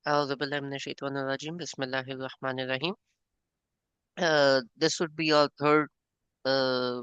أعوذ بالله من الشيطان الرجيم بسم الله الرحمن الرحيم. This would be our third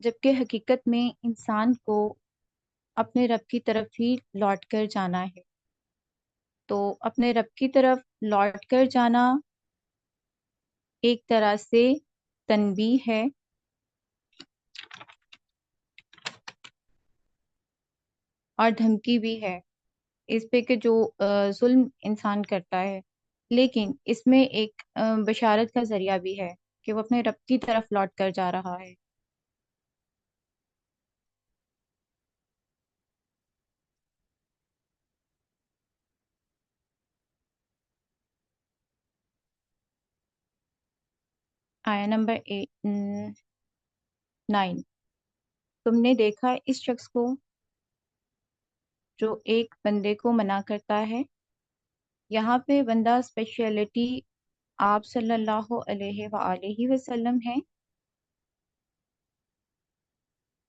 جبکہ حقیقت میں انسان کو اپنے رب کی طرف ہی لوٹ کر جانا ہے۔ تو اپنے رب کی طرف لوٹ کر جانا ایک طرح سے تنبیہ ہے اور دھمکی بھی ہے اس پہ کہ جو ظلم انسان کرتا ہے، لیکن اس میں ایک بشارت کا ذریعہ بھی ہے کہ وہ اپنے رب کی طرف لوٹ کر جا رہا ہے۔ آیا نمبر 9، تم نے دیکھا اس شخص کو جو ایک بندے کو منع کرتا ہے۔ یہاں پہ بندہ اسپیشلٹی آپ صلی اللہ علیہ وآلہ وسلم ہے،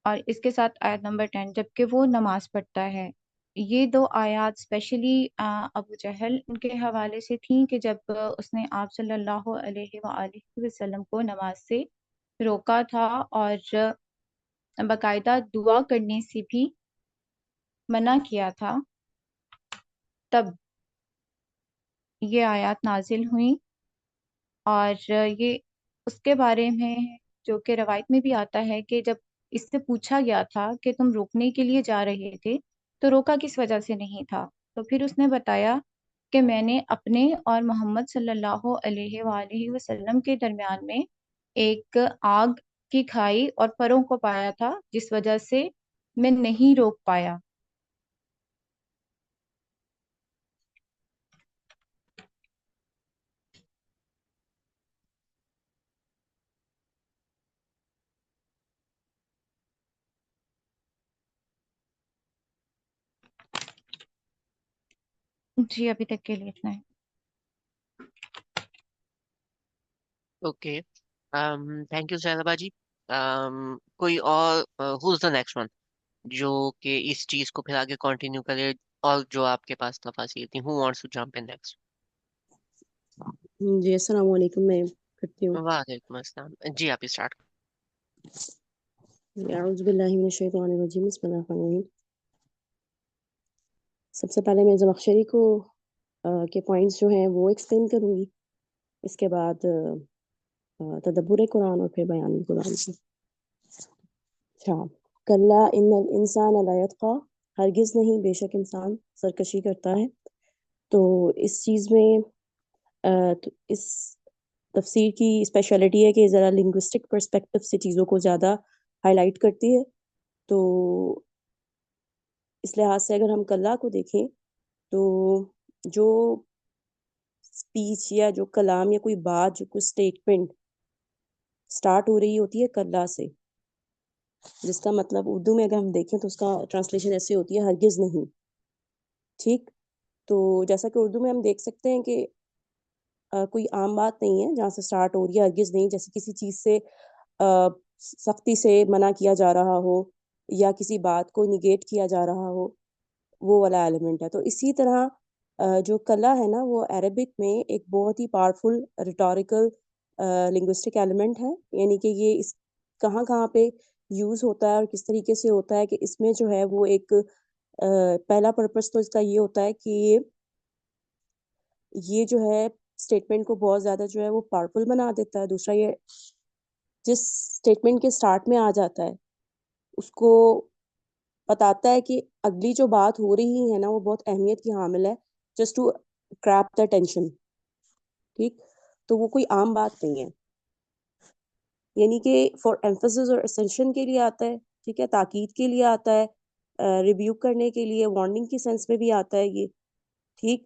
اور اس کے ساتھ آیت نمبر 10 جبکہ وہ نماز پڑھتا ہے۔ یہ دو آیات اسپیشلی ابو جہل ان کے حوالے سے تھیں کہ جب اس نے آپ صلی اللہ علیہ وآلہ وسلم کو نماز سے روکا تھا اور باقاعدہ دعا کرنے سے بھی منع کیا تھا، تب یہ آیات نازل ہوئیں، اور یہ اس کے بارے میں جو کہ روایت میں بھی آتا ہے کہ جب اس سے پوچھا گیا تھا کہ تم روکنے کے لیے جا رہے تھے تو روکا کس وجہ سے نہیں تھا، تو پھر اس نے بتایا کہ میں نے اپنے اور محمد صلی اللہ علیہ وآلہ وسلم کے درمیان میں ایک آگ کی کھائی اور پروں کو پایا تھا، جس وجہ سے میں نہیں روک پایا۔ جی ابھی تک کے لیے اتنا ہے۔ اوکے، تھینک یو زینبا جی. کوئی اور who's the next one جو کہ اس چیز کو پھر آگے کنٹینیو کرے، اور جو آپ کے پاس تفاصیل تھیں. who wants to jump in next؟ جی السلام علیکم، میں کرتی ہوں۔ وعلیکم السلام جی، آپ اسٹارٹ. اعوذ باللہ من الشیطان الرجیم، بسم اللہ الرحمن الرحیم۔ سب سے پہلے میں زمخشری کو کے پوائنٹس جو ہیں وہ ایکسپلین کروں گی، اس کے بعد تدبر قرآن اور پھر بیان قرآن کی۔ اچھا، کلا ان الانسان لا یطغی، ہرگز نہیں، بے شک انسان سرکشی کرتا ہے۔ تو اس چیز میں تو اس تفسیر کی اسپیشلٹی ہے کہ ذرا لنگوسٹک پرسپیکٹو سے چیزوں کو زیادہ ہائی لائٹ کرتی ہے۔ تو اس لحاظ سے اگر ہم کلا کو دیکھیں تو جو اسپیچ یا جو کلام یا کوئی بات، جو کوئی اسٹیٹمنٹ اسٹارٹ ہو رہی ہوتی ہے کلا سے، جس کا مطلب اردو میں اگر ہم دیکھیں تو اس کا ٹرانسلیشن ایسے ہوتی ہے ہرگز نہیں، ٹھیک۔ تو جیسا کہ اردو میں ہم دیکھ سکتے ہیں کہ کوئی عام بات نہیں ہے جہاں سے سٹارٹ ہو رہی ہے ہرگز نہیں، جیسے کسی چیز سے سختی سے منع کیا جا رہا ہو یا کسی بات کو نگیٹ کیا جا رہا ہو، وہ والا ایلیمنٹ ہے۔ تو اسی طرح جو کلا ہے نا، وہ عربک میں ایک بہت ہی پاورفل ریٹوریکل لنگوسٹک ایلیمنٹ ہے، یعنی کہ یہ اس کہاں کہاں پہ یوز ہوتا ہے اور کس طریقے سے ہوتا ہے کہ اس میں جو ہے وہ ایک پہلا پرپس تو اس کا یہ ہوتا ہے کہ یہ جو ہے اسٹیٹمنٹ کو بہت زیادہ جو ہے وہ پاورفل بنا دیتا ہے۔ دوسرا یہ جس اسٹیٹمنٹ کے سٹارٹ میں آ جاتا ہے اس کو بتاتا ہے کہ اگلی جو بات ہو رہی ہے نا وہ بہت اہمیت کی حامل ہے، just to grab the tension, ٹھیک۔ تو وہ کوئی عام بات نہیں ہے، یعنی کہ فار ایمفسس اور اسینشن کے لیے آتا ہے، ٹھیک ہے، تاکید کے لیے آتا ہے، ریویو کرنے کے لیے، وارننگ کی سینس میں بھی آتا ہے یہ، ٹھیک۔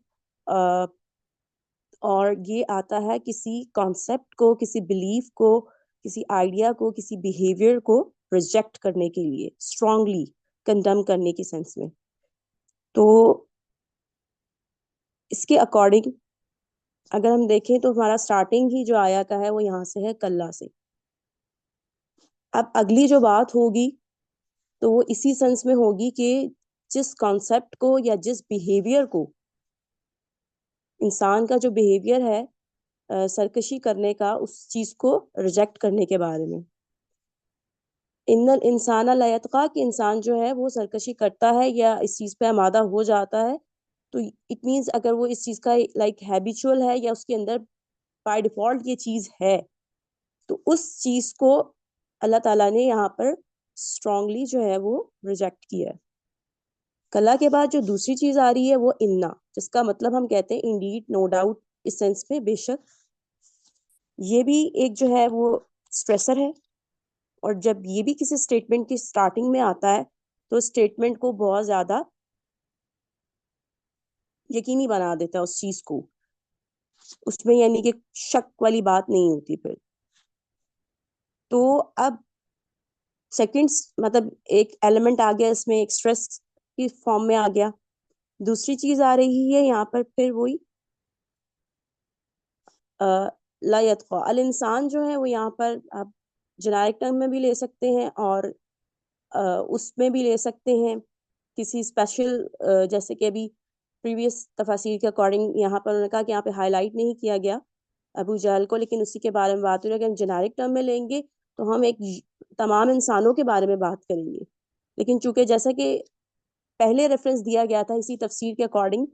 اور یہ آتا ہے کسی کانسیپٹ کو، کسی بلیف کو، کسی آئیڈیا کو، کسی بیہیویئر کو ریجیکٹ کرنے کے لیے، اسٹرانگلی کنڈم کرنے کی سینس میں۔ تو اس کے اکارڈنگ اگر ہم دیکھیں تو ہمارا سٹارٹنگ ہی جو آیا کا ہے وہ یہاں سے ہے کلا سے۔ اب اگلی جو بات ہوگی تو وہ اسی سینس میں ہوگی کہ جس کانسیپٹ کو یا جس بیہیویئر کو، انسان کا جو بیہیویئر ہے سرکشی کرنے کا، اس چیز کو ریجیکٹ کرنے کے بارے میں۔ ان الانسان لا یطغی کہ انسان جو ہے وہ سرکشی کرتا ہے یا اس چیز پہ آمادہ ہو جاتا ہے. تو اٹ مینس اگر وہ اس چیز کا لائک ہیبیچول ہے یا اس کے اندر بائی ڈیفالٹ یہ چیز ہے تو اس چیز کو اللہ تعالیٰ نے یہاں پر اسٹرانگلی جو ہے وہ ریجیکٹ کیا ہے. کلا کے بعد جو دوسری چیز آ رہی ہے وہ انا، جس کا مطلب ہم کہتے ہیں انڈیڈ، نو ڈاؤٹ، اس سینس میں بے شک. یہ بھی ایک جو ہے وہ اسٹریسر ہے، اور جب یہ بھی کسی اسٹیٹمنٹ کی اسٹارٹنگ میں آتا ہے تو اسٹیٹمنٹ کو بہت زیادہ یقینی بنا دیتا ہے اس چیز کو، اس میں یعنی کہ شک والی بات نہیں ہوتی پھر. تو اب سیکنڈ مطلب ایک ایلیمنٹ آ گیا اس میں، ایک اسٹریس کی فارم میں آ گیا. دوسری چیز آ رہی ہے یہاں پر پھر وہی لا یتقی. الانسان جو ہے وہ یہاں پر آپ جنرک ٹرم میں بھی لے سکتے ہیں اور اس میں بھی لے سکتے ہیں کسی اسپیشل، جیسے کہ ابھی پریویس تفاسیر کے اکارڈنگ یہاں پر انہوں نے کہا کہ یہاں پہ ہائی لائٹ نہیں کیا گیا ابو جہل کو، لیکن اسی کے بارے میں بات ہو رہی ہے کہ ہم جنرک ٹرم میں لیں گے تو ہم ایک تمام انسانوں کے بارے میں بات کریں گے. لیکن چونکہ جیسا کہ پہلے ریفرنس دیا گیا تھا اسی تفسیر کے اکارڈنگ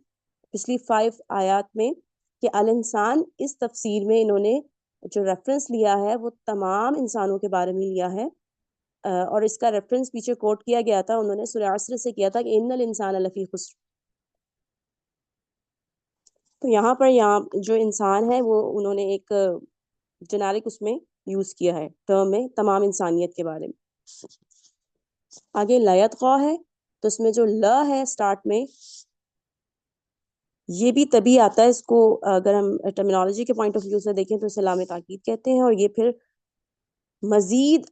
پچھلی 5 آیات میں کہ الانسان، اس تفسیر میں انہوں نے جو ریفرنس لیا ہے وہ تمام انسانوں کے بارے میں لیا ہے، اور اس کا ریفرنس پیچھے کوٹ کیا گیا تھا، انہوں نے سورہ عصر سے کیا تھا کہ ان الانسان لفی خسر. تو یہاں پر یہاں جو انسان ہے وہ انہوں نے ایک جنرک اس میں یوز کیا ہے ٹرم میں تمام انسانیت کے بارے میں. آگے لا یطغی ہے تو اس میں جو لا ہے سٹارٹ میں، یہ بھی تبھی آتا ہے، اس کو اگر ہم ٹرمینالوجی کے پوائنٹ آف ویو سے دیکھیں تو اسے لام تاکید کہتے ہیں، اور یہ پھر مزید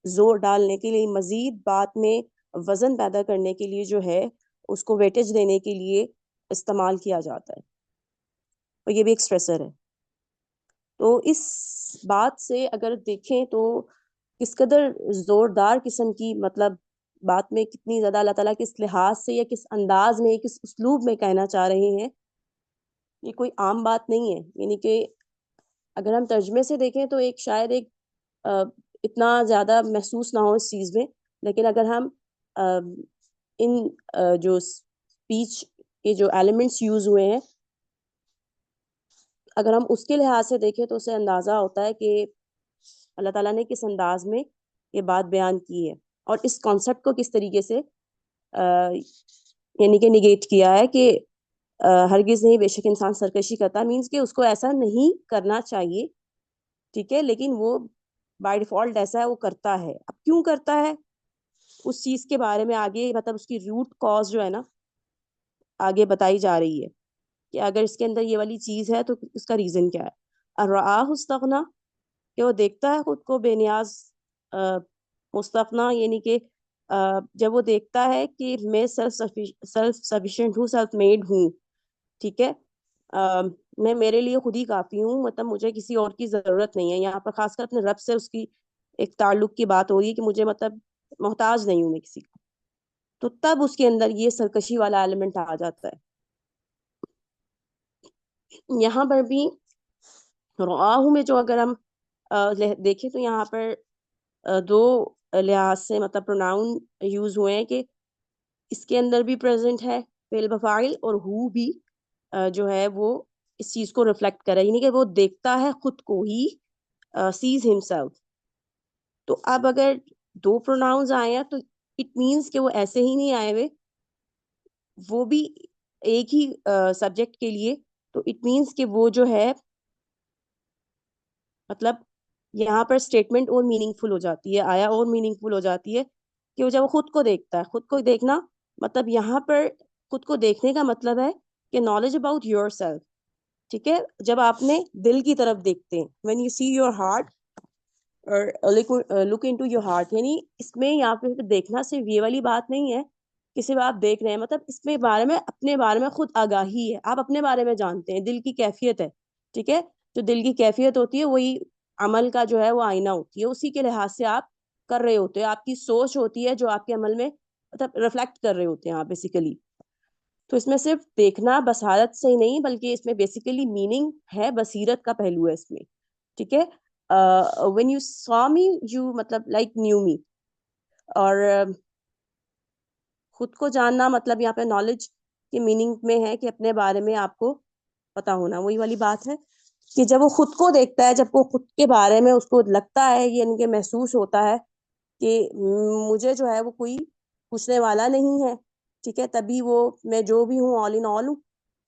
زور ڈالنے کے لیے، مزید بات میں وزن پیدا کرنے کے لیے جو ہے اس کو ویٹیج دینے کے لیے استعمال کیا جاتا ہے، اور یہ بھی ایک اسٹریسر ہے. تو اس بات سے اگر دیکھیں تو کس قدر زوردار قسم کی مطلب بات میں کتنی زیادہ اللہ تعالیٰ کس لحاظ سے یا کس انداز میں، کس اسلوب میں کہنا چاہ رہے ہیں، یہ کوئی عام بات نہیں ہے. یعنی کہ اگر ہم ترجمے سے دیکھیں تو ایک شاید ایک اتنا زیادہ محسوس نہ ہو اس چیز میں، لیکن اگر ہم ان جو اسپیچ کے جو ایلیمنٹس یوز ہوئے ہیں اگر ہم اس کے لحاظ سے دیکھیں تو اسے اندازہ ہوتا ہے کہ اللہ تعالیٰ نے کس انداز میں یہ بات بیان کی ہے، اور اس کانسیپٹ کو کس طریقے سے یعنی کہ نگیٹ کیا ہے کہ ہرگز نہیں، بے شک انسان سرکشی کرتا، مینس کہ اس کو ایسا نہیں کرنا چاہیے، ٹھیک ہے، لیکن وہ بائی ڈیفالٹ ایسا ہے، وہ کرتا ہے. اب کیوں کرتا ہے اس چیز کے بارے میں آگے مطلب اس کی روٹ کاز جو ہے نا آگے بتائی جا رہی ہے کہ اگر اس کے اندر یہ والی چیز ہے تو اس کا ریزن کیا ہے. الرآہ استغنا، کہ وہ دیکھتا ہے خود کو بے نیاز مستغنا، یعنی کہ جب وہ دیکھتا ہے کہ میں سیلف سفیشینٹ ہوں، سیلف میڈ ہوں، ٹھیک ہے، میں میرے لیے خود ہی کافی ہوں، مطلب مجھے کسی اور کی ضرورت نہیں ہے. یہاں پر خاص کر اپنے رب سے اس کی ایک تعلق کی بات ہو رہی ہے کہ مجھے مطلب محتاج نہیں ہوں میں کسی کا. تو تب اس کے اندر یہ سرکشی والا ایلیمنٹ آ جاتا ہے. یہاں پر بھی رآہ میں جو اگر ہم دیکھیں تو یہاں پر دو لحاظ سے مطلب پروناؤن یوز ہوئے ہیں کہ اس کے اندر بھی پریزنٹ ہے فعل بفاعل، اور ہو بھی جو ہے وہ اس چیز کو ریفلیکٹ کر رہا ہے، یعنی کہ وہ دیکھتا ہے خود کو ہی، سیز ہمسیلف. تو اب اگر دو پروناؤنز آئے ہیں تو اٹ مینس کہ وہ ایسے ہی نہیں آئے ہوئے، وہ بھی ایک ہی سبجیکٹ کے لیے. تو اٹ مینس کہ وہ جو ہے مطلب یہاں پر اسٹیٹمنٹ اور میننگ فل ہو جاتی ہے، آیا اور میننگ فل ہو جاتی ہے کہ وہ جب وہ خود کو دیکھتا ہے. خود کو دیکھنا مطلب یہاں پر خود کو دیکھنے کا مطلب ہے کہ نالج اباؤٹ یور سیلف، ٹھیک ہے. جب آپ نے دل کی طرف دیکھتے ہیں، when you see your heart اور look into your heart، یعنی اس میں یہاں پہ دیکھنا صرف یہ والی بات نہیں ہے کہ صرف آپ دیکھ رہے ہیں، مطلب اس میں بارے میں اپنے بارے میں خود آگاہی ہے، آپ اپنے بارے میں جانتے ہیں، دل کی کیفیت ہے، ٹھیک ہے. جو دل کی کیفیت ہوتی ہے وہی عمل کا جو ہے وہ آئینہ ہوتی ہے، اسی کے لحاظ سے آپ کر رہے ہوتے ہیں، آپ کی سوچ ہوتی ہے جو آپ کے عمل میں مطلب ریفلیکٹ کر رہے ہوتے ہیں آپ بیسیکلی. تو اس میں صرف دیکھنا بصارت سے ہی نہیں بلکہ اس میں بیسیکلی میننگ ہے، بصیرت کا پہلو ہے اس میں، ٹھیک ہے. when you saw me you مطلب like knew me، اور خود کو جاننا مطلب یہاں پہ نالج کی میننگ میں ہے کہ اپنے بارے میں آپ کو پتا ہونا. وہی والی بات ہے کہ جب وہ خود کو دیکھتا ہے, جب وہ خود کے بارے میں اس کو لگتا ہے, یعنی کہ محسوس ہوتا ہے کہ مجھے جو ہے وہ کوئی پوچھنے والا نہیں ہے, ٹھیک ہے, تبھی وہ میں جو بھی ہوں آل ان آل ہوں,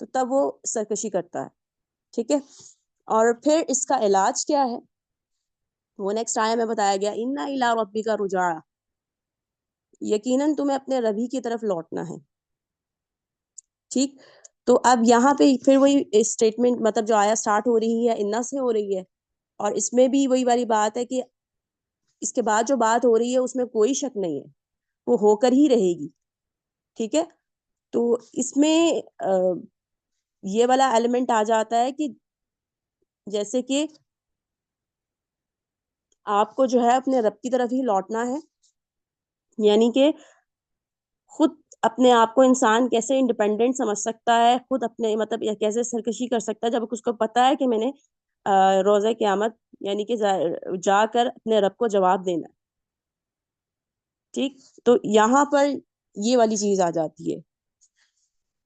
تو تب وہ سرکشی کرتا ہے. ٹھیک ہے, اور پھر اس کا علاج کیا ہے وہ نیکسٹ آیا میں بتایا گیا, ان الی ربک رجعا, یقیناً تمہیں اپنے ربی کی طرف لوٹنا ہے. ٹھیک, تو اب یہاں پہ پھر وہی اسٹیٹمنٹ مطلب جو آیا سٹارٹ ہو رہی ہے انا سے ہو رہی ہے, اور اس میں بھی وہی والی بات ہے کہ اس کے بعد جو بات ہو رہی ہے اس میں کوئی شک نہیں ہے, وہ ہو کر ہی رہے گی. ٹھیک ہے, تو اس میں یہ والا ایلیمنٹ آ جاتا ہے کہ جیسے کہ آپ کو جو ہے اپنے رب کی طرف ہی لوٹنا ہے, یعنی کہ خود اپنے آپ کو انسان کیسے انڈیپینڈنٹ سمجھ سکتا ہے, خود اپنے مطلب کیسے سرکشی کر سکتا ہے جب اس کو پتا ہے کہ میں نے روزہ قیامت یعنی کہ جا کر اپنے رب کو جواب دینا ہے. ٹھیک, تو یہاں پر یہ والی چیز آ جاتی ہے.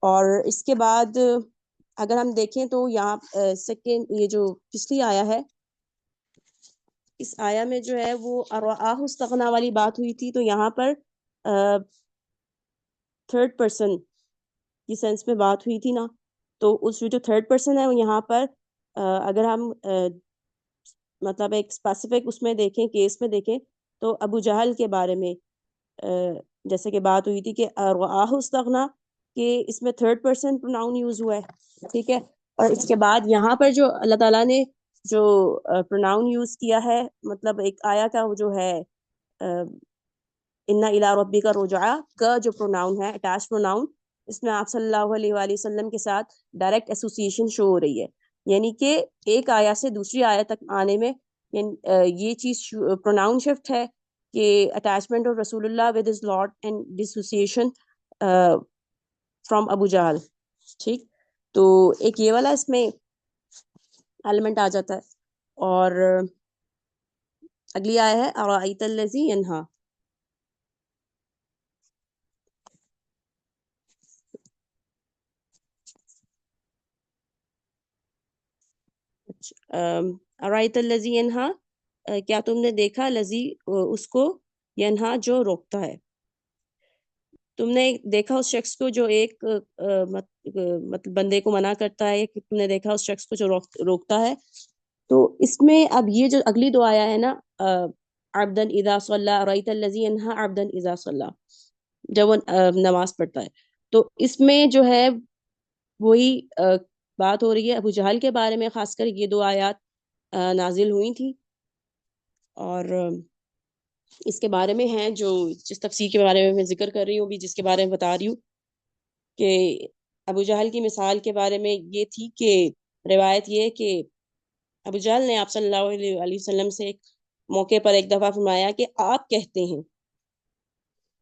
اور اس کے بعد اگر ہم دیکھیں تو یہاں سیکنڈ یہ جو پچھلی آیا ہے, اس آیا میں جو ہے وہ ارآہ استغنا والی بات ہوئی تھی, تو یہاں پر تھرڈ پرسن کی سینس میں بات ہوئی تھی نا, تو اس جو تھرڈ پرسن ہے وہ یہاں پر اگر ہم مطلب ایک اسپیسیفک اس میں دیکھیں, کیس میں دیکھیں, تو ابو جہل کے بارے میں جیسے کہ بات ہوئی تھی کہ ارآہ استغنا, کہ اس میں تھرڈ پرسن پروناؤن یوز ہوا ہے. ٹھیک ہے, اور اس کے بعد یہاں پر جو اللہ تعالیٰ نے جو پروناؤن یوز کیا ہے, مطلب ایک آیا کا جو ہے انا الی ربک رجعا کا جو پروناؤن ہے اٹیچ پروناؤن, اس میں آپ صلی اللہ علیہ وآلہ وسلم کے ساتھ ڈائریکٹ ایسوسیشن شو ہو رہی ہے, یعنی کہ ایک آیا سے دوسری آیا تک آنے میں یہ چیز پروناؤن شفٹ ہے کہ اٹیچمنٹ آف رسول اللہ with his lord and dissociation from ابو جہل. ٹھیک, تو ایک یہ والا اس میں ایلیمنٹ آ جاتا ہے. اور اگلی آیا ہے ارأیت الذی ینہا, ارأیت الذی ینہا, کیا تم نے دیکھا لذی اس کو, ینہا جو روکتا ہے. تم نے دیکھا اس شخص کو جو ایک مطلب بندے کو منع کرتا ہے, کہ تم نے دیکھا اس شخص کو جو روکتا ہے. تو اس میں اب یہ جو اگلی دو آیا ہے نا, عبدا اذا صلی, ارأیت الذی ینہا عبدا اذا صلی, جب وہ نماز پڑھتا ہے, تو اس میں جو ہے وہی بات ہو رہی ہے ابو جہل کے بارے میں, خاص کر یہ دو آیات نازل ہوئی تھی, اور اس کے بارے میں ہیں جو جس تفسیر کے بارے میں میں ذکر کر رہی ہوں بھی, جس کے بارے میں بتا رہی ہوں کہ ابو جہل کی مثال کے بارے میں یہ تھی کہ روایت یہ کہ ابو جہل نے آپ صلی اللہ علیہ وسلم سے ایک موقع پر ایک دفعہ فرمایا کہ آپ کہتے ہیں,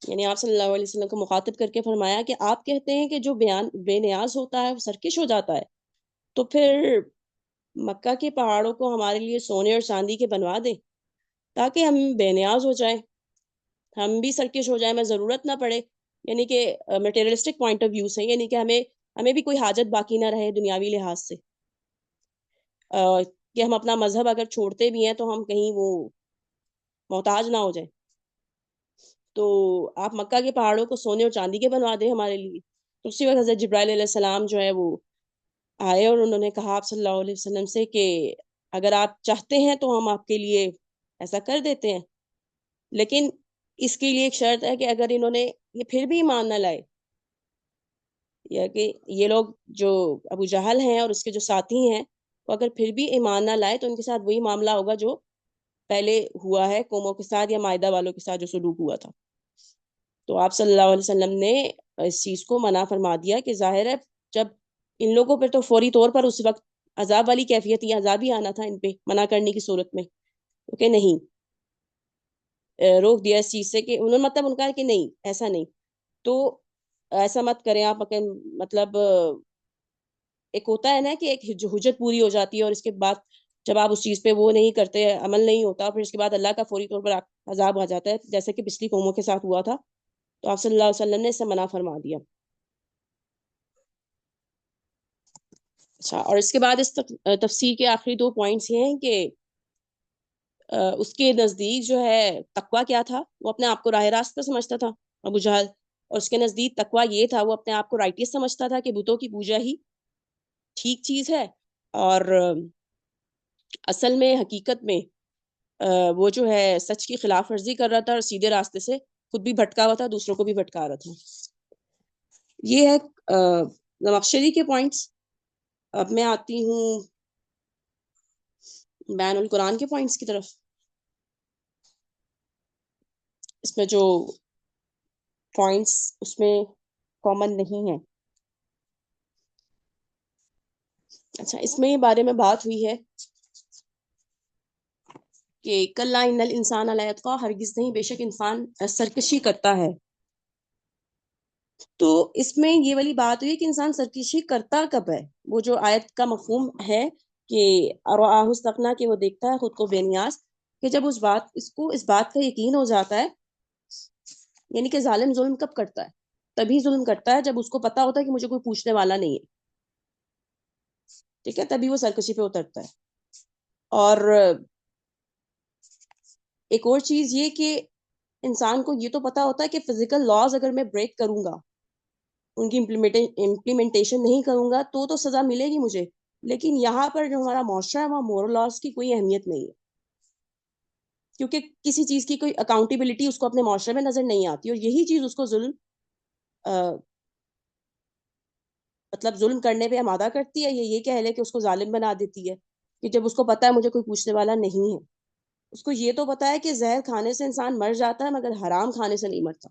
یعنی آپ صلی اللہ علیہ وسلم کو مخاطب کر کے فرمایا کہ آپ کہتے ہیں کہ جو بے نیاز ہوتا ہے وہ سرکش ہو جاتا ہے, تو پھر مکہ کے پہاڑوں کو ہمارے لیے سونے اور چاندی کے بنوا دیں تاکہ ہم بے نیاز ہو جائیں, ہم بھی سرکش ہو جائیں, میں ضرورت نہ پڑے. یعنی کہ میٹیریلسٹک پوائنٹ آف ویو سے, یعنی کہ ہمیں بھی کوئی حاجت باقی نہ رہے دنیاوی لحاظ سے, کہ ہم اپنا مذہب اگر چھوڑتے بھی ہیں تو ہم کہیں وہ محتاج نہ ہو جائیں. تو آپ مکہ کے پہاڑوں کو سونے اور چاندی کے بنوا دیں ہمارے لیے. تو اسی وقت حضرت جبرائیل علیہ السلام جو ہے وہ آئے, اور انہوں نے کہا آپ صلی اللہ علیہ وسلم سے کہ اگر آپ چاہتے ہیں تو ہم آپ کے لیے ایسا کر دیتے ہیں, لیکن اس کے لیے ایک شرط ہے کہ اگر انہوں نے یہ پھر بھی ایمان نہ لائے, یا کہ یہ لوگ جو ابو جہل ہیں اور اس کے جو ساتھی ہیں وہ اگر پھر بھی ایمان نہ لائے, تو ان کے ساتھ وہی معاملہ ہوگا جو پہلے ہوا ہے قوموں کے ساتھ یا مائدہ والوں کے ساتھ جو سلوک ہوا تھا. تو آپ صلی اللہ علیہ وسلم نے اس چیز کو منع فرما دیا کہ ظاہر ہے جب ان لوگوں پہ تو فوری طور پر اس وقت عذاب والی کیفیت یا عذاب ہی آنا تھا ان پہ منع کرنے کی صورت میں, کہ نہیں, روک دیا اس چیز سے, کہ انہوں نے مطلب ان کا کہ نہیں ایسا نہیں, تو ایسا مت کریں آپ. مطلب ایک ہوتا ہے نا کہ ایک حجت پوری ہو جاتی ہے اور اس کے بعد جب آپ اس چیز پہ وہ نہیں کرتے، عمل نہیں ہوتا، پھر اس کے بعد اللہ کا فوری طور پر عذاب آ جاتا ہے، جیسا کہ پچھلی قوموں کے ساتھ ہوا تھا، تو آپ صلی اللہ علیہ وسلم نے اس سے منع فرما دیا. اچھا، اور اس کے بعد اس تفسیر کے آخری 2 پوائنٹس یہ ہیں کہ اس کے نزدیک جو ہے تقوی کیا تھا، وہ اپنے آپ کو راہ راست پہ سمجھتا تھا ابو جہل، اور اس کے نزدیک تقوی یہ تھا، وہ اپنے آپ کو رائٹیس سمجھتا تھا کہ بتوں کی پوجا ہی ٹھیک چیز ہے، اور اصل میں حقیقت میں وہ جو ہے سچ کی خلاف ورزی کر رہا تھا، اور سیدھے راستے سے خود بھی بھٹکا ہوا تھا، دوسروں کو بھی بھٹکا رہا تھا. یہ ہے زمخشری کے پوائنٹس. اب میں آتی ہوں بیان القرآن کے پوائنٹس کی طرف. اس میں جو پوائنٹس اس میں کامن نہیں ہیں. اچھا، اس میں یہ بارے میں بات ہوئی ہے کہ کلا ان الانسان لیطغی، ہرگز نہیں، بے شک انسان سرکشی کرتا ہے. تو اس میں یہ والی بات ہوئی کہ انسان سرکشی کرتا کب ہے. وہ جو آیت کا مفہوم ہے کہ رآہ استغنی، کہ وہ دیکھتا ہے خود کو بے نیاز، کہ جب اس بات کا یقین ہو جاتا ہے، یعنی کہ ظالم ظلم کب کرتا ہے؟ تبھی ظلم کرتا ہے جب اس کو پتا ہوتا ہے کہ مجھے کوئی پوچھنے والا نہیں ہے. ٹھیک ہے، تبھی وہ سرکشی پہ اترتا ہے. اور ایک اور چیز یہ کہ انسان کو یہ تو پتا ہوتا ہے کہ فزیکل لاز اگر میں بریک کروں گا، ان کی امپلیمنٹیشن نہیں کروں گا، تو سزا ملے گی مجھے. لیکن یہاں پر جو ہمارا معاشرہ ہے وہاں مورل لاز کی کوئی اہمیت نہیں ہے، کیونکہ کسی چیز کی کوئی اکاؤنٹیبلٹی اس کو اپنے معاشرے میں نظر نہیں آتی، اور یہی چیز اس کو مطلب ظلم کرنے پہ آمادہ کرتی ہے، یا یہ کہہ لے کہ اس کو ظالم بنا دیتی ہے، کہ جب اس کو پتا ہے مجھے کوئی پوچھنے والا نہیں ہے. اس کو یہ تو پتا ہے کہ زہر کھانے سے انسان مر جاتا ہے مگر حرام کھانے سے نہیں مرتا،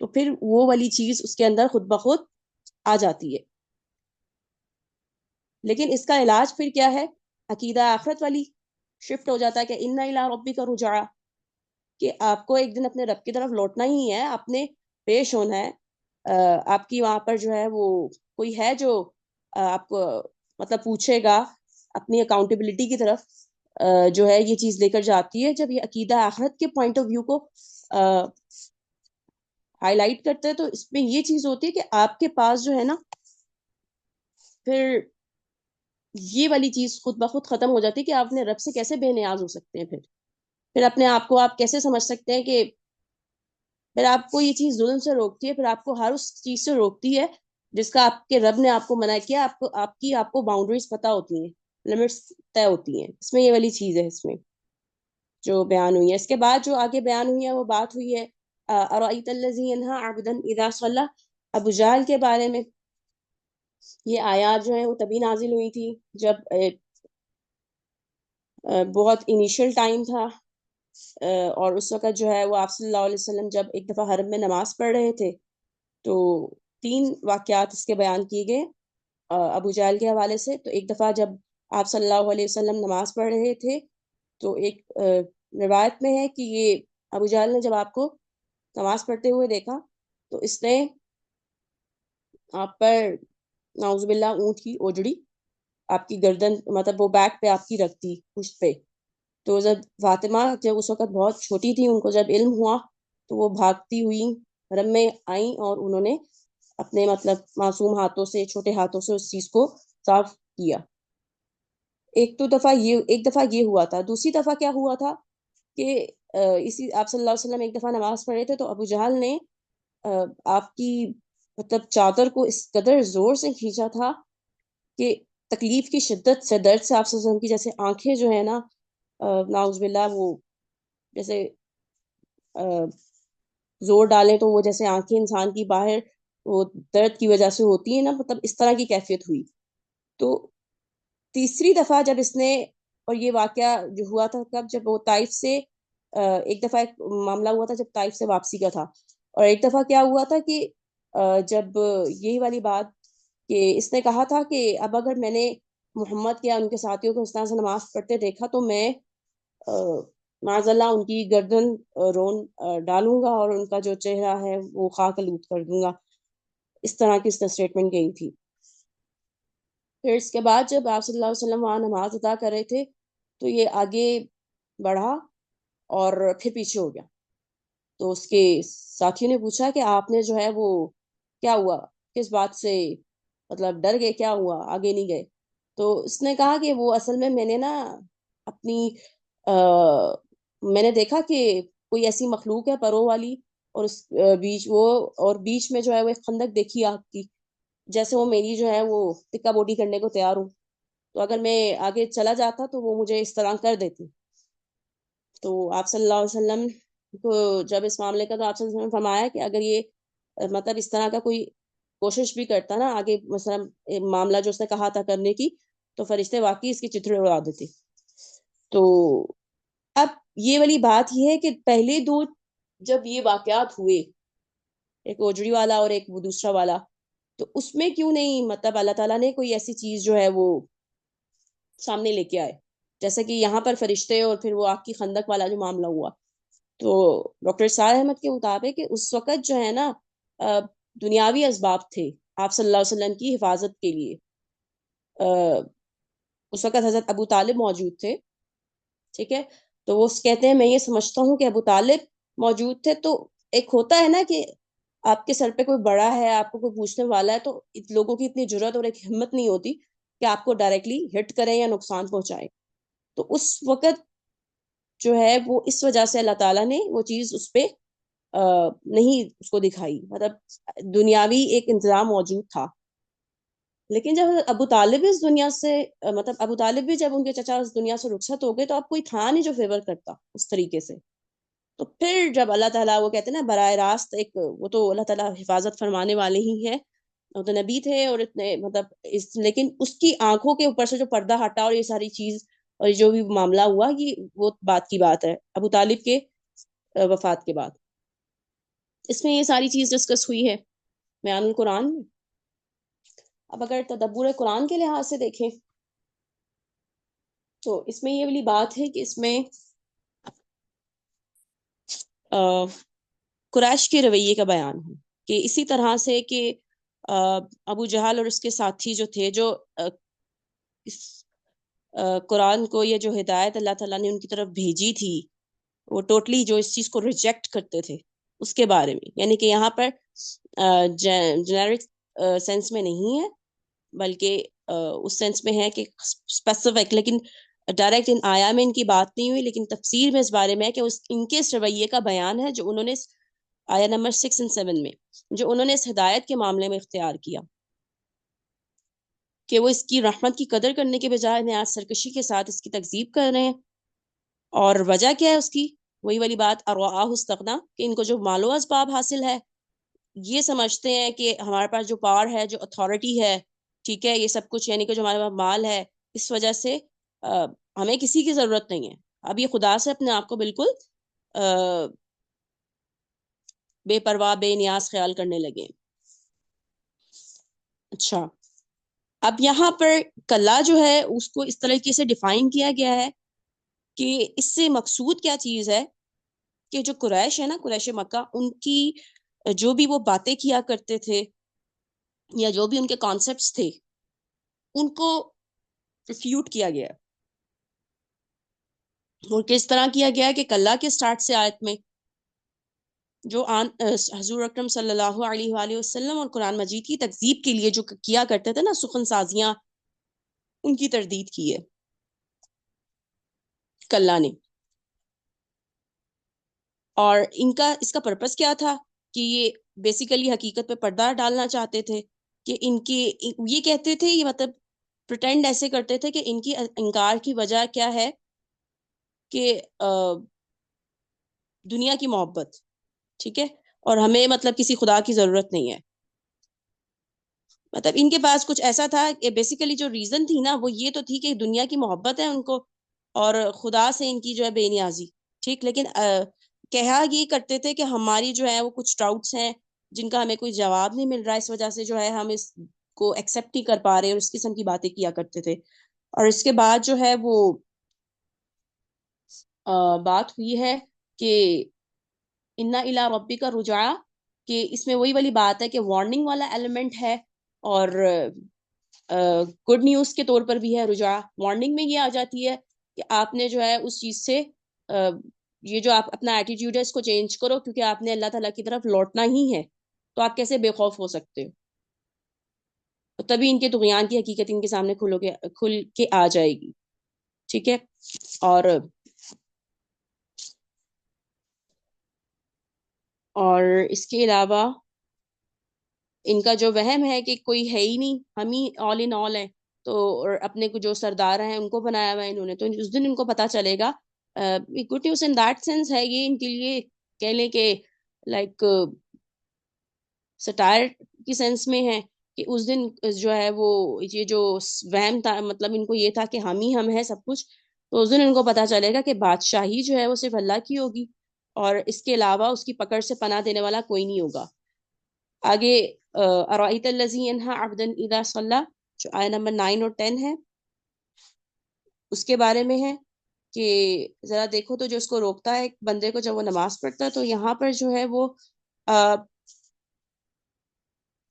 تو پھر وہ والی چیز اس کے اندر خود بخود آ جاتی ہے. لیکن اس کا علاج پھر کیا ہے؟ عقیدہ آخرت والی شفٹ ہو جاتا ہے کہ ان الی ربک رجعا، کہ آپ کو ایک دن اپنے رب کی طرف لوٹنا ہی ہے، آپ نے پیش ہونا ہے. آپ کی وہاں پر جو ہے وہ کوئی ہے جو آپ کو مطلب پوچھے گا، اپنی اکاؤنٹیبلٹی کی طرف جو ہے یہ چیز لے کر جاتی ہے. جب یہ عقیدہ آخرت کے پوائنٹ آف ویو کو ہائی لائٹ کرتا ہے، تو اس میں یہ چیز ہوتی ہے کہ آپ کے پاس جو ہے نا پھر یہ والی چیز خود بخود ختم ہو جاتی ہے کہ آپ اپنے رب سے کیسے بے نیاز ہو سکتے ہیں. پھر اپنے آپ کو آپ کیسے سمجھ سکتے ہیں کہ پھر آپ کو یہ چیز ظلم سے روکتی ہے، پھر آپ کو ہر اس چیز سے روکتی ہے جس کا آپ کے رب نے آپ کو منع کیا. آپ کو باؤنڈریز پتہ ہوتی ہیں، لمٹس طے ہوتی ہیں. اس میں یہ والی چیز ہے اس میں جو بیان ہوئی ہے. اس کے بعد جو آگے بیان ہوئی ہے وہ بات ہوئی ہے ارأیت الذی ینہی عبدا اذا صلی، ابو جہل کے بارے میں. یہ آیات جو ہیں وہ تبھی نازل ہوئی تھی جب بہت انیشل ٹائم تھا، اور اس وقت جو ہے وہ آپ صلی اللہ علیہ وسلم جب ایک دفعہ حرم میں نماز پڑھ رہے تھے، تو 3 واقعات اس کے بیان کیے گئے ابو جہل کے حوالے سے. تو ایک دفعہ جب آپ صلی اللہ علیہ وسلم نماز پڑھ رہے تھے، تو ایک روایت میں ہے کہ یہ ابو جہل نے جب آپ کو نماز پڑھتے ہوئے دیکھا تو اس نے آپ پر نعوذ باللہ اونٹ کی اوجڑی، آپ کی گردن مطلب وہ بیک پہ آپ کی رکھتی پشت پہ. تو جب فاطمہ جب اس وقت بہت چھوٹی تھی، ان کو جب علم ہوا تو وہ بھاگتی ہوئی حرم میں آئیں، اور انہوں نے اپنے مطلب معصوم ہاتھوں سے، چھوٹے ہاتھوں سے اس چیز کو صاف کیا. ایک دفعہ یہ ہوا تھا. دوسری دفعہ کیا ہوا تھا کہ اسی آپ صلی اللہ علیہ وسلم ایک دفعہ نماز پڑھے تھے، تو ابو جہل نے آپ کی مطلب چادر کو اس قدر زور سے کھینچا تھا کہ تکلیف کی شدت سے، درد سے آپ صلی اللہ علیہ وسلم کی جیسے آنکھیں جو ہے نا نعوذ باللہ وہ جیسے زور ڈالیں تو وہ جیسے آنکھیں انسان کی باہر وہ درد کی وجہ سے ہوتی ہیں نا، مطلب اس طرح کی کیفیت ہوئی. تو تیسری دفعہ جب اس نے، اور یہ واقعہ جو ہوا تھا کب، جب وہ طائف سے ایک دفعہ ایک معاملہ ہوا تھا جب طائف سے واپسی کا تھا، اور ایک دفعہ کیا ہوا تھا کہ جب یہی والی بات کہ اس نے کہا تھا کہ اب اگر میں نے محمد کے یا ان کے ساتھیوں کو اس طرح سے نماز پڑھتے دیکھا تو میں معاذ اللہ ان کی گردن رون ڈالوں گا اور ان کا جو چہرہ ہے وہ خاک آلود کر دوں گا. اس طرح کی اس نے اسٹیٹمنٹ گئی تھی. پھر اس کے بعد جب آپ صلی اللہ علیہ وسلم وہاں نماز ادا کر رہے تھے تو یہ آگے بڑھا اور پھر پیچھے ہو گیا. تو اس کے ساتھیوں نے پوچھا کہ آپ نے جو ہے وہ کیا ہوا، کس بات سے مطلب ڈر گئے، کیا ہوا آگے نہیں گئے؟ تو اس نے کہا کہ وہ اصل میں نے نا اپنی میں نے دیکھا کہ کوئی ایسی مخلوق ہے پروں والی، اور اس بیچ میں جو ہے وہ ایک خندق دیکھی آگ کی، جیسے وہ میری جو ہے وہ ٹکا بوٹی کرنے کو تیار ہوں، تو اگر میں آگے چلا جاتا تو وہ مجھے اس طرح کر دیتی. تو آپ صلی اللہ علیہ وسلم کو جب اس معاملے کا، تو آپ صلی اللہ علیہ وسلم نے فرمایا کہ اگر یہ مطلب اس طرح کا کوئی کوشش بھی کرتا نا آگے، مثلا معاملہ جو اس نے کہا تھا کرنے کی، تو فرشتے واقعی اس کی چتھڑے اڑا دیتے. تو اب یہ والی بات یہ ہے کہ پہلے دو جب یہ واقعات ہوئے، ایک اوجڑی والا اور ایک وہ دوسرا والا، تو اس میں کیوں نہیں مطلب اللہ تعالیٰ نے کوئی ایسی چیز جو ہے وہ سامنے لے کے آئے، جیسے کہ یہاں پر فرشتے اور پھر وہ آگ کی خندق والا جو معاملہ ہوا. تو ڈاکٹر سار احمد کے مطابق کہ اس وقت جو ہے نا دنیاوی اسباب تھے آپ صلی اللہ علیہ وسلم کی حفاظت کے لیے. اس وقت حضرت ابو طالب موجود تھے، ٹھیک ہے. تو وہ کہتے ہیں میں یہ سمجھتا ہوں کہ ابو طالب موجود تھے، تو ایک ہوتا ہے نا کہ آپ کے سر پہ کوئی بڑا ہے، آپ کو کوئی پوچھنے والا ہے، تو لوگوں کی اتنی جرات اور ایک ہمت نہیں ہوتی کہ آپ کو ڈائریکٹلی ہٹ کریں یا نقصان پہنچائیں. تو اس وقت جو ہے وہ اس وجہ سے اللہ تعالیٰ نے وہ چیز اس پہ نہیں اس کو دکھائی، مطلب دنیاوی ایک انتظام موجود تھا. لیکن جب ابو طالب اس دنیا سے مطلب ابو طالب بھی جب ان کے چچا اس دنیا سے رخصت ہو گئے، تو اب کوئی تھا نہیں جو فیور کرتا اس طریقے سے. تو پھر جب اللہ تعالیٰ وہ کہتے ہیں نا براہ راست ایک، وہ تو اللہ تعالیٰ حفاظت فرمانے والے ہی ہیں، وہ تو نبی تھے اور اتنے مطلب لیکن اس کی آنکھوں کے اوپر سے جو پردہ ہٹا اور یہ ساری چیز اور جو بھی معاملہ ہوا، یہ وہ بات کی بات ہے ابو طالب کے وفات کے بعد. اس میں یہ ساری چیز ڈسکس ہوئی ہے بیان القرآن میں. اب اگر تدبر قرآن کے لحاظ سے دیکھیں تو اس میں یہ والی بات ہے کہ اس میں قریش کے رویے کا بیان ہے کہ اسی طرح سے کہ ابو جہل اور اس کے ساتھی جو تھے، جو قرآن کو یہ جو ہدایت اللہ تعالیٰ نے ان کی طرف بھیجی تھی، وہ ٹوٹلی جو اس چیز کو ریجیکٹ کرتے تھے اس کے بارے میں. یعنی کہ یہاں پر جنیرک سینس میں نہیں ہے، بلکہ اس سینس میں ہے کہ اسپیسیفک، لیکن ڈائریکٹ ان آیا میں ان کی بات نہیں ہوئی، لیکن تفسیر میں اس بارے میں ہے کہ ان کے اس رویے کا بیان ہے جو انہوں نے آیا نمبر 6 اور 7 میں، جو انہوں نے اس ہدایت کے معاملے میں اختیار کیا، کہ وہ اس کی رحمت کی قدر کرنے کے بجائے نہایت سرکشی کے ساتھ اس کی تکذیب کر رہے ہیں. اور وجہ کیا ہے اس کی؟ وہی والی بات ارواہ استغنا، کہ ان کو جو مال و اسباب حاصل ہے، یہ سمجھتے ہیں کہ ہمارے پاس جو پاور ہے، جو اتھارٹی ہے، ٹھیک ہے، یہ سب کچھ، یعنی کہ جو ہمارے پاس مال ہے، اس وجہ سے ہمیں کسی کی ضرورت نہیں ہے. اب یہ خدا سے اپنے آپ کو بالکل بے پرواہ بے نیاز خیال کرنے لگے. اچھا، اب یہاں پر کلا جو ہے اس کو اس طریقے سے ڈیفائن کیا گیا ہے کہ اس سے مقصود کیا چیز ہے، کہ جو قریش ہے نا، قریش مکہ، ان کی جو بھی وہ باتیں کیا کرتے تھے یا جو بھی ان کے کانسیپٹس تھے، ان کو ریفیوٹ کیا گیا. اور کس طرح کیا گیا ہے کہ کلا کے سٹارٹ سے آیت میں جو حضور اکرم صلی اللہ علیہ وآلہ وسلم اور قرآن مجید کی تکذیب کے لیے جو کیا کرتے تھے نا سخن سازیاں، ان کی تردید کی ہے کلا نے. اور اس کا پرپس کیا تھا کہ یہ بیسیکلی حقیقت پہ پردہ ڈالنا چاہتے تھے، کہ ان کے یہ کہتے تھے، یہ مطلب پریٹینڈ ایسے کرتے تھے کہ ان کی انکار کی وجہ کیا ہے کہ دنیا کی محبت، ٹھیک ہے، اور ہمیں مطلب کسی خدا کی ضرورت نہیں ہے. مطلب ان کے پاس کچھ ایسا تھا کہ بیسیکلی جو ریزن تھی نا وہ یہ تو تھی کہ دنیا کی محبت ہے ان کو، اور خدا سے ان کی جو ہے بے نیازی، ٹھیک. لیکن کہا یہ کرتے تھے کہ ہماری جو ہے وہ کچھ ڈاؤٹس ہیں جن کا ہمیں کوئی جواب نہیں مل رہا، اس وجہ سے جو ہے ہم اس کو ایکسیپٹ نہیں کر پا رہے، اور اس قسم کی باتیں کیا کرتے تھے. اور اس کے بعد جو ہے وہ بات ہوئی ہے کہ انا الی ربک رجعا، کہ اس میں وہی والی بات ہے کہ وارننگ والا ایلیمنٹ ہے، اور گڈ نیوز کے طور پر بھی ہے رجوع. وارننگ میں یہ آ جاتی ہے کہ آپ نے جو ہے اس چیز سے یہ جو آپ اپنا ایٹیٹیوڈ ہے اس کو چینج کرو، کیونکہ آپ نے اللہ تعالیٰ کی طرف لوٹنا ہی ہے. تو آپ کیسے بے خوف ہو سکتے ہو؟ تبھی ان کے طغیان کی حقیقت ان کے سامنے کھل کے آ جائے گی. ٹھیک ہے. اور اس کے علاوہ ان کا جو وہم ہے کہ کوئی ہے ہی نہیں، ہم ہی آل ان آل ہیں، تو اور اپنے کو جو سردار ہیں ان کو بنایا ہوا ہے انہوں نے، تو اس دن ان کو پتا چلے گا. Good news in that sense ہے یہ ان کے لیے، کہہ لیں کہ لائک سٹائر کی سینس میں ہے کہ اس دن جو ہے وہ یہ جو وہم تھا، مطلب ان کو یہ تھا کہ ہم ہی ہم ہیں سب کچھ، تو اس دن ان کو پتا چلے گا کہ بادشاہی جو ہے وہ صرف اللہ کی ہوگی اور اس کے علاوہ اس کی پکڑ سے پناہ دینے والا کوئی نہیں ہوگا. آگے ارائیت الذی ینہی عبدا اذا صلی، جو آیہ نمبر 9 اور 10 ہے، اس کے بارے میں ہے کہ ذرا دیکھو تو جو اس کو روکتا ہے ایک بندے کو جب وہ نماز پڑھتا ہے، تو یہاں پر جو ہے وہ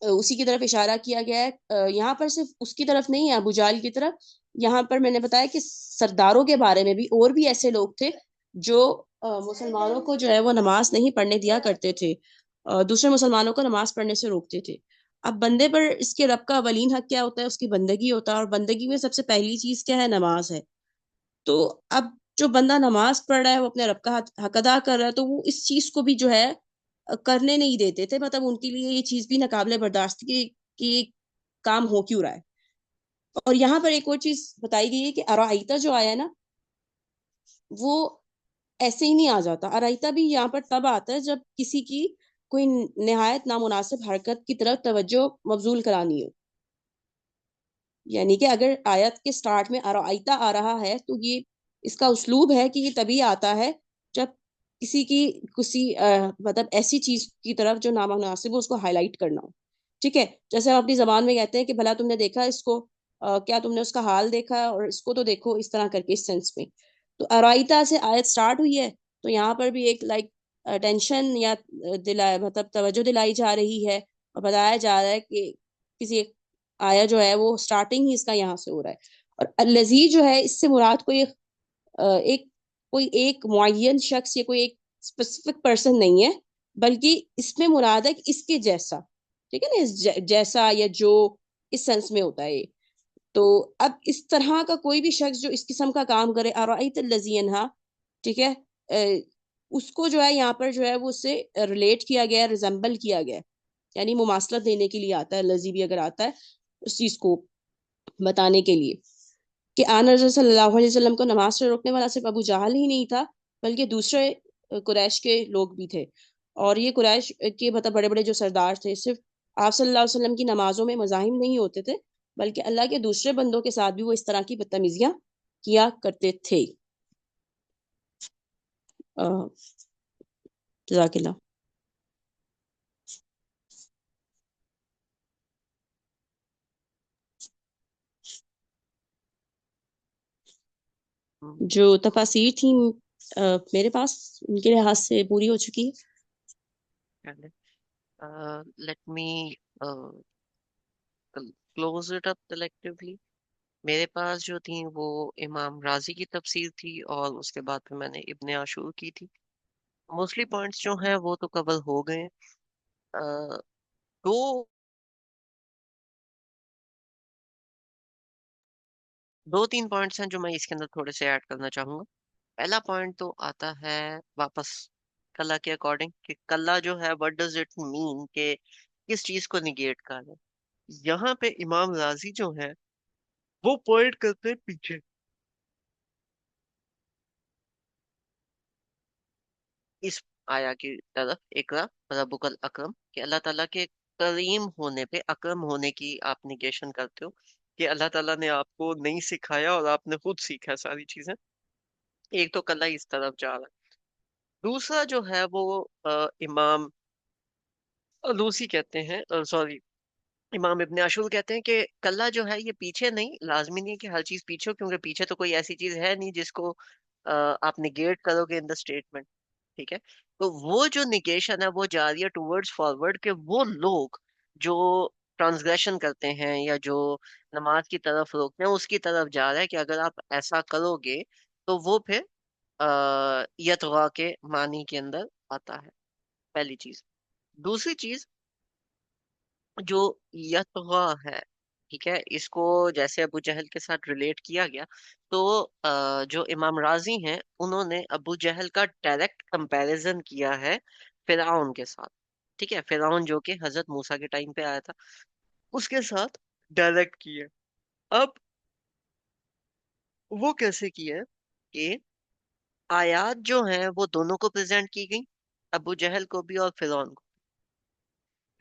اسی کی طرف اشارہ کیا گیا ہے. یہاں پر صرف اس کی طرف نہیں ہے، ابو جہل کی طرف. یہاں پر میں نے بتایا کہ سرداروں کے بارے میں بھی اور بھی ایسے لوگ تھے جو مسلمانوں کو جو ہے وہ نماز نہیں پڑھنے دیا کرتے تھے، دوسرے مسلمانوں کو نماز پڑھنے سے روکتے تھے. اب بندے پر اس کے رب کا اولین حق کیا ہوتا ہے؟ اس کی بندگی ہوتا ہے، اور بندگی میں سب سے پہلی چیز کیا ہے؟ نماز ہے. تو اب جو بندہ نماز پڑھ رہا ہے وہ اپنے رب کا حق ادا کر رہا ہے، تو وہ اس چیز کو بھی جو ہے کرنے نہیں دیتے تھے. مطلب ان کے لیے یہ چیز بھی ناقابل برداشت کی کہ یہ کام ہو کیوں رہا ہے. اور یہاں پر ایک اور چیز بتائی گئی ہے کہ ارائیتا جو آیا نا وہ ایسے ہی نہیں آ جاتا. ارائیتا بھی یہاں پر تب آتا ہے جب کسی کی کوئی نہایت نامناسب حرکت کی طرف توجہ مبذول کرانی ہو. یعنی کہ اگر آیت کے سٹارٹ میں ارائیتا آ رہا ہے تو یہ اس کا اسلوب ہے کہ یہ تبھی آتا ہے جب کسی مطلب ایسی چیز کی طرف جو نامناسب ہو اس کو ہائی لائٹ کرنا ہو. ٹھیک ہے. جیسے ہم اپنی زبان میں کہتے ہیں کہ بھلا تم نے دیکھا اس کو، کیا تم نے اس کا حال دیکھا، اور اس کو تو دیکھو، اس طرح کر کے اس سینس میں. تو ارائیتا سے آیت سٹارٹ ہوئی ہے، تو یہاں پر بھی ایک لائک ٹینشن یا مطلب توجہ دلائی جا رہی ہے اور بتایا جا رہا ہے کہ کسی ایک آیا جو ہے وہ سٹارٹنگ ہی اس کا یہاں سے ہو رہا ہے. اور الذی جو ہے اس سے مراد کوئی ایک معین شخص یا کوئی ایک اسپیسیفک پرسن نہیں ہے، بلکہ اس میں مراد ہے کہ اس کے جیسا. ٹھیک ہے نا، جیسا یا جو اس سینس میں ہوتا ہے. تو اب اس طرح کا کوئی بھی شخص جو اس قسم کا کام کرے، ارائیت الذی ینہی، ٹھیک ہے، اس کو جو ہے یہاں پر جو ہے وہ اس سے ریلیٹ کیا گیا ہے، ریزمبل کیا گیا ہے، یعنی مماثلت دینے کے لیے آتا ہے. الذی بھی اگر آتا ہے اس چیز کو بتانے کے لیے کہ آن رسول صلی اللہ علیہ وسلم کو نماز سے روکنے والا صرف ابو جہل ہی نہیں تھا، بلکہ دوسرے قریش کے لوگ بھی تھے. اور یہ قریش کے مطلب بڑے بڑے جو سردار تھے، صرف آپ صلی اللہ علیہ وسلم کی نمازوں میں مزاحم نہیں ہوتے تھے، بلکہ اللہ کے دوسرے بندوں کے ساتھ بھی وہ اس طرح کی بدتمیزیاں کیا کرتے تھے. جزاک اللہ. جو تفاسیر تھیں میرے پاس ان کے لحاظ سے پوری ہو چکی ہے. Let me close it up collectively. میرے پاس جو تھی وہ امام رازی کی تفسیر تھی، اور اس کے بعد پھر میں نے ابن عاشور کی تھی. موسٹلی پوائنٹس جو ہیں وہ تو کور ہو گئے. دو دو تین پوائنٹس ہیں جو میں اس کے اندر تھوڑے سے ایڈ کرنا چاہوں گا. پہلا پوائنٹ تو آتا ہے واپس کلا کے اکارڈنگ، کہ کلا جو ہے وٹ ڈز اٹ مین، کہ کس چیز کو نگیٹ کر ہے. یہاں پہ امام رازی جو ہے وہ پوائنٹ کرتے ہیں پیچھے، اس آیا کی طرف، اقرا ربک الاکرم، کہ اللہ تعالیٰ کے کریم ہونے پہ، اکرم ہونے کی آپ نگیشن کرتے ہو، کہ اللہ تعالیٰ نے آپ کو نہیں سکھایا اور آپ نے خود سیکھا ساری چیزیں. ایک تو کلا اس طرف جا رہا ہے. دوسرا جو ہے وہ امام لوسی کہتے ہیں، سوری، امام ابن عاشور کہتے ہیں کہ کلا جو ہے یہ پیچھے نہیں، لازمی نہیں کہ ہر چیز پیچھے ہو، کیونکہ پیچھے تو کوئی ایسی چیز ہے نہیں جس کو آپ نگیٹ کرو گے ان دا اسٹیٹمنٹ. ٹھیک ہے. تو وہ جو نگیشن ہے وہ جا رہی ہے ٹورڈز فارورڈ، کہ وہ لوگ جو ٹرانسگریشن کرتے ہیں یا جو نماز کی طرف روکتے ہیں اس کی طرف جا رہا ہے کہ اگر آپ ایسا کرو گے تو وہ پھر یتغا کے معنی کے اندر آتا ہے، پہلی چیز۔ دوسری چیز جو یتغا ہے، ٹھیک ہے، اس کو جیسے ابو جہل کے ساتھ ریلیٹ کیا گیا، تو جو امام راضی ہیں انہوں نے ابو جہل کا ڈائریکٹ کمپیریزن کیا ہے فرعون کے ساتھ، ٹھیک ہے، فرعون جو کہ حضرت موسیٰ کے ٹائم پہ آیا تھا اس کے ساتھ ڈائریکٹ کیا۔ اب وہ کیسے کیا ہے کہ آیات جو ہیں وہ دونوں کو پریزنٹ کی گئی، ابو جہل کو بھی اور فرعون کو۔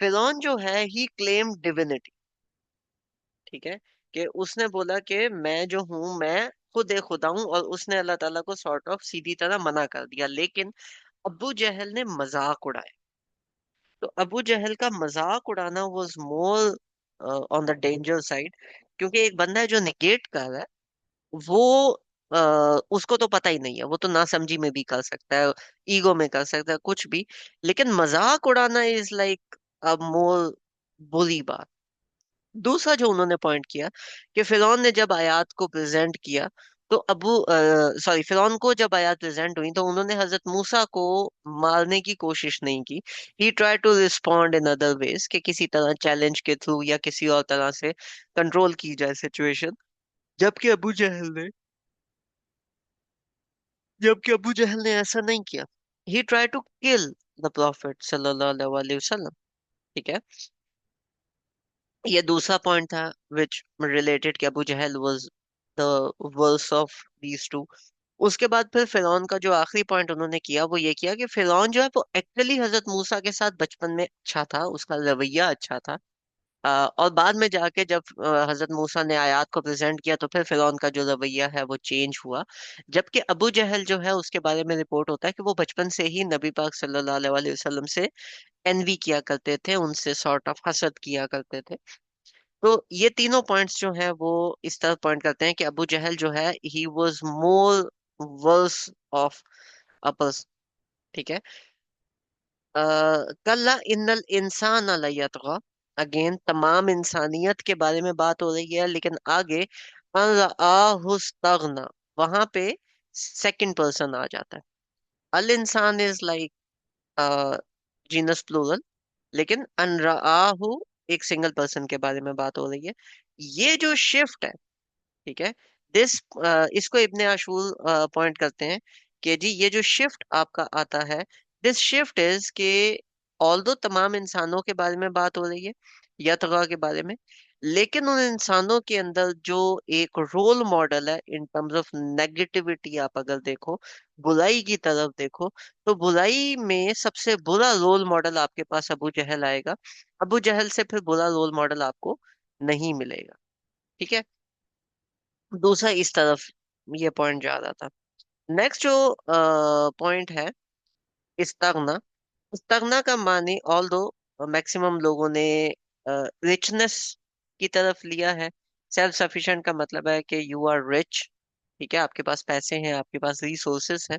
فرعون جو ہے ہی کلیم ڈیوینٹی، ٹھیک ہے، کہ اس نے بولا کہ میں جو ہوں میں خود خدا ہوں، اور اس نے اللہ تعالیٰ کو سارٹ آف سیدھی طرح منع کر دیا، لیکن ابو جہل نے مذاق اڑایا۔ تو ابو جہل کا مذاق اڑانا was more on the danger side, کیونکہ ایک بندہ ہے جو نگیٹ کر رہا ہے، وہ اس کو تو پتہ ہی نہیں ہے، وہ تو نہ سمجھی میں بھی کر سکتا ہے، ایگو میں کر سکتا ہے کچھ بھی، لیکن مذاق اڑانا از لائک مور بری بات۔ دوسرا جو انہوں نے پوائنٹ کیا کہ فرعون نے جب آیات کو پریزنٹ کیا تو فرعون کو جب آیات پریزنٹ ہوئی تو انہوں نے حضرت موسیٰ کو مارنے کی کوشش نہیں کی، he try to respond in other ways, کہ کسی طرح چیلنج کے تھرو یا کسی اور طرح سے کنٹرول کی جائے سچویشن، جبکہ ابو جہل نے جبکہ ابو جہل نے ایسا نہیں کیا، ہی try to kill the profit صلی اللہ علیہ وسلم، ٹھیک ہے۔ یہ دوسرا پوائنٹ تھا which related کہ ابو جہل was the worst of these two۔ اس کے بعد پھر فرعون کا جو آخری پوائنٹ انہوں نے کیا وہ یہ کیا کہ فرعون جو ہے وہ ایکچولی حضرت موسیٰ کے ساتھ بچپن میں اچھا تھا، اس کا رویہ اچھا تھا، اور بعد میں جا کے جب حضرت موسیٰ نے آیات کو پریزنٹ کیا تو پھر فرعون کا جو رویہ ہے وہ چینج ہوا، جبکہ ابو جہل جو ہے اس کے بارے میں رپورٹ ہوتا ہے کہ وہ بچپن سے ہی نبی پاک صلی اللہ علیہ وسلم سے انوی کیا کرتے تھے، ان سے سارٹ آف حسد کیا کرتے تھے۔ تو یہ تینوں پوائنٹس جو ہیں وہ اس طرح پوائنٹ کرتے ہیں کہ ابو جہل جو ہے he was more worse of ups, ٹھیک ہے۔ کلا ان الانسان لیطغی، اگین تمام انسانیت کے بارے میں بات ہو رہی ہے، لیکن آگے ان رآہ استغنی، وہاں پہ سیکنڈ پرسن آ جاتا ہے۔ الانسان از لائک جینس پلورل، لیکن ان رآہ ایک سنگل پرسن کے بارے میں بات ہو رہی ہے۔ یہ جو شفٹ ہے، ٹھیک ہے، دس اس کو ابن عاشور پوائنٹ کرتے ہیں کہ جی یہ جو شفٹ آپ کا آتا ہے، دس شفٹ از کہ آلدو تمام انسانوں کے بارے میں بات ہو رہی ہے یا تغا کے بارے میں، لیکن ان انسانوں کے اندر جو ایک رول ماڈل ہے ان ٹرمز آف نیگیٹیوٹی، آپ اگر دیکھو برائی کی طرف دیکھو، تو برائی میں سب سے برا رول ماڈل آپ کے پاس ابو جہل آئے گا، ابو جہل سے پھر برا رول ماڈل آپ کو نہیں ملے گا، ٹھیک ہے۔ دوسرا اس طرف یہ پوائنٹ جا رہا تھا۔ نیکسٹ جو پوائنٹ ہے استغنا، استغنا کا معنی آل دو میکسیمم لوگوں نے رچنس کی طرف لیا ہے۔ سیلف سفیشینٹ کا مطلب ہے کہ یو آر رچ، ٹھیک ہے، آپ کے پاس پیسے ہیں، آپ کے پاس ریسورسز ہیں،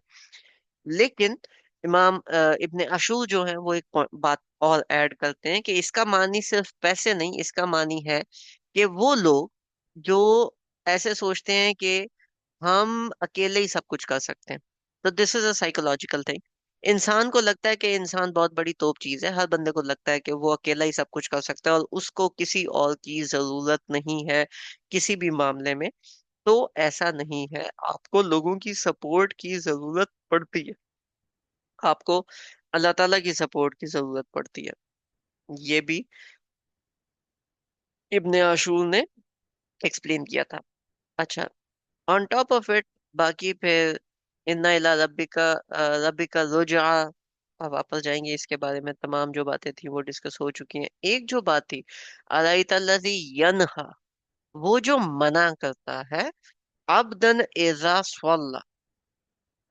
لیکن امام ابن عاشور جو ہیں وہ ایک بات اور ایڈ کرتے ہیں کہ اس کا معنی صرف پیسے نہیں، اس کا معنی ہے کہ وہ لوگ جو ایسے سوچتے ہیں کہ ہم اکیلے ہی سب کچھ کر سکتے ہیں، تو دس از اے سائیکولوجیکل تھنگ۔ انسان کو لگتا ہے کہ انسان بہت بڑی توپ چیز ہے، ہر بندے کو لگتا ہے کہ وہ اکیلا ہی سب کچھ کر سکتا ہے اور اس کو کسی اور کی ضرورت نہیں ہے کسی بھی معاملے میں۔ تو ایسا نہیں ہے، آپ کو لوگوں کی سپورٹ کی ضرورت پڑتی ہے، آپ کو اللہ تعالیٰ کی سپورٹ کی ضرورت پڑتی ہے، یہ بھی ابن عاشور نے ایکسپلین کیا تھا۔ اچھا، آن ٹاپ آف اٹ، باقی پھر ان الی ربک رجعا، اب واپس جائیں گے، اس کے بارے میں تمام جو باتیں تھی وہ ڈسکس ہو چکی ہیں۔ ایک جو بات تھی ارایت الذی ینہا، وہ جو منع کرتا ہے، عبدن اذا صلی،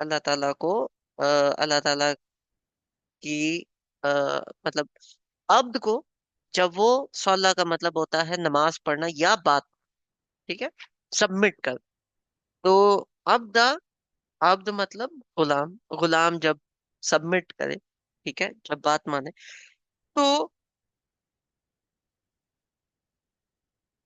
اللہ تعالیٰ کو اللہ تعالیٰ کی مطلب عبد کو جب وہ صلی کا مطلب ہوتا ہے نماز پڑھنا یا بات، ٹھیک ہے، سبمٹ کر، تو عبد، عبد مطلب غلام، غلام جب سبمٹ کرے، ٹھیک ہے، جب بات مانے، تو